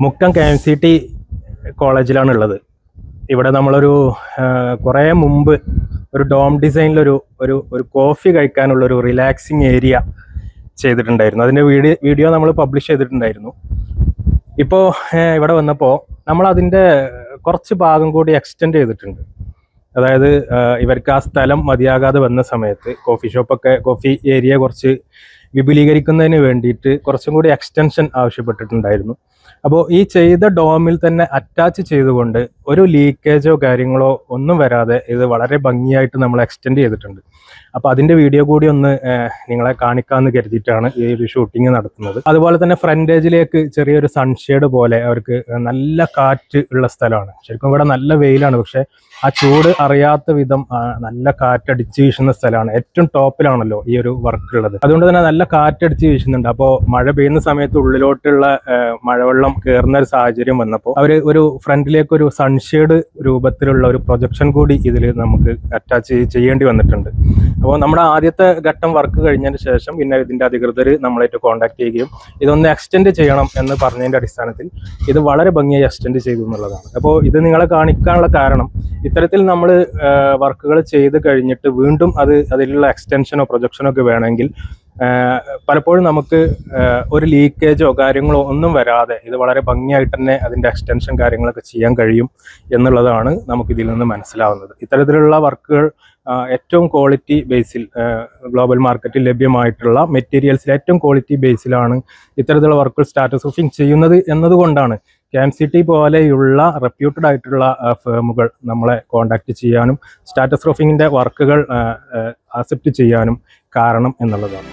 Mukkam KMCT കോളേജിലാണുള്ളത്. ഇവിടെ നമ്മളൊരു കുറേ മുമ്പ് ഒരു ഡോം ഡിസൈനിലൊരു ഒരു കോഫി കഴിക്കാനുള്ളൊരു റിലാക്സിങ് ഏരിയ ചെയ്തിട്ടുണ്ടായിരുന്നു. അതിൻ്റെ വീഡിയോ നമ്മൾ പബ്ലിഷ് ചെയ്തിട്ടുണ്ടായിരുന്നു. ഇപ്പോൾ ഇവിടെ വന്നപ്പോൾ നമ്മളതിൻ്റെ കുറച്ച് ഭാഗം കൂടി എക്സ്റ്റെൻഡ് ചെയ്തിട്ടുണ്ട്. അതായത് ഇവർക്ക് ആ സ്ഥലം മതിയാകാതെ വന്ന സമയത്ത് കോഫി ഏരിയ കുറച്ച് വിപുലീകരിക്കുന്നതിന് വേണ്ടിയിട്ട് കുറച്ചും കൂടി എക്സ്റ്റൻഷൻ ആവശ്യപ്പെട്ടിട്ടുണ്ടായിരുന്നു. അപ്പോൾ ഈ ചെയ്ത ഡോമിൽ തന്നെ അറ്റാച്ച് ചെയ്തുകൊണ്ട് ഒരു ലീക്കേജോ കാര്യങ്ങളോ ഒന്നും വരാതെ ഇത് വളരെ ഭംഗിയായിട്ട് നമ്മൾ എക്സ്റ്റെൻഡ് ചെയ്തിട്ടുണ്ട്. അപ്പോൾ അതിൻ്റെ വീഡിയോ കൂടി ഒന്ന് നിങ്ങളെ കാണിക്കാമെന്ന് കരുതിയിട്ടാണ് ഈ ഒരു ഷൂട്ടിങ് നടത്തുന്നത്. അതുപോലെ തന്നെ ഫ്രണ്ടേജിലേക്ക് ചെറിയൊരു സൺഷെയ്ഡ് പോലെ അവർക്ക് നല്ല കാറ്റ് ഉള്ള സ്ഥലമാണ്. ശരിക്കും ഇവിടെ നല്ല വെയിലാണ്, പക്ഷേ ആ ചൂട് അറിയാത്ത വിധം നല്ല കാറ്റടിച്ച് വീശുന്ന സ്ഥലമാണ്. ഏറ്റവും ടോപ്പിലാണല്ലോ ഈ ഒരു വർക്ക് ഉള്ളത്. അതുകൊണ്ട് തന്നെ നല്ല കാറ്റടിച്ച് വീശുന്നുണ്ട്. അപ്പോൾ മഴ പെയ്യുന്ന സമയത്ത് ഉള്ളിലോട്ടുള്ള മഴവെള്ളം കയറുന്ന ഒരു സാഹചര്യം വന്നപ്പോൾ അവർ ഒരു ഫ്രണ്ടിലേക്ക് ഒരു സൺഷെയ്ഡ് രൂപത്തിലുള്ള ഒരു പ്രൊജക്ഷൻ കൂടി ഇതിൽ നമുക്ക് അറ്റാച്ച് ചെയ്യേണ്ടി വന്നിട്ടുണ്ട്. അപ്പോൾ നമ്മുടെ ആദ്യത്തെ ഘട്ടം വർക്ക് കഴിഞ്ഞതിന് ശേഷം പിന്നെ ഇതിൻ്റെ അധികൃതർ നമ്മളായിട്ട് കോൺടാക്ട് ചെയ്യുകയും ഇതൊന്ന് എക്സ്റ്റെൻഡ് ചെയ്യണം എന്ന് പറഞ്ഞതിൻ്റെ അടിസ്ഥാനത്തിൽ ഇത് വളരെ ഭംഗിയായി എക്സ്റ്റെൻഡ് ചെയ്തു എന്നുള്ളതാണ്. അപ്പോൾ ഇത് നിങ്ങളെ കാണിക്കാനുള്ള കാരണം, ഇത്തരത്തിൽ നമ്മൾ വർക്കുകൾ ചെയ്ത് കഴിഞ്ഞിട്ട് വീണ്ടും അതിലുള്ള എക്സ്റ്റൻഷനോ പ്രൊജക്ഷനോ ഒക്കെ വേണമെങ്കിൽ പലപ്പോഴും നമുക്ക് ഒരു ലീക്കേജോ കാര്യങ്ങളോ ഒന്നും വരാതെ ഇത് വളരെ ഭംഗിയായിട്ട് തന്നെ അതിൻ്റെ എക്സ്റ്റൻഷൻ കാര്യങ്ങളൊക്കെ ചെയ്യാൻ കഴിയും എന്നുള്ളതാണ് നമുക്കിതിൽ നിന്ന് മനസ്സിലാവുന്നത്. ഇത്തരത്തിലുള്ള വർക്കുകൾ ഏറ്റവും ക്വാളിറ്റി ബേസിൽ ഗ്ലോബൽ മാർക്കറ്റിൽ ലഭ്യമായിട്ടുള്ള മെറ്റീരിയൽസിൽ ഏറ്റവും ക്വാളിറ്റി ബേസിലാണ് ഇത്തരത്തിലുള്ള വർക്കുകൾ സ്റ്റാറ്റസ് റൂഫിംഗ് ചെയ്യുന്നത് എന്നതുകൊണ്ടാണ് KMCT പോലെയുള്ള റെപ്യൂട്ടഡ് ആയിട്ടുള്ള ഫേമുകൾ നമ്മളെ കോൺടാക്ട് ചെയ്യാനും സ്റ്റാറ്റസ് റൂഫിങ്ങിൻ്റെ വർക്കുകൾ അക്സെപ്റ്റ് ചെയ്യാനും കാരണം എന്നുള്ളതാണ്.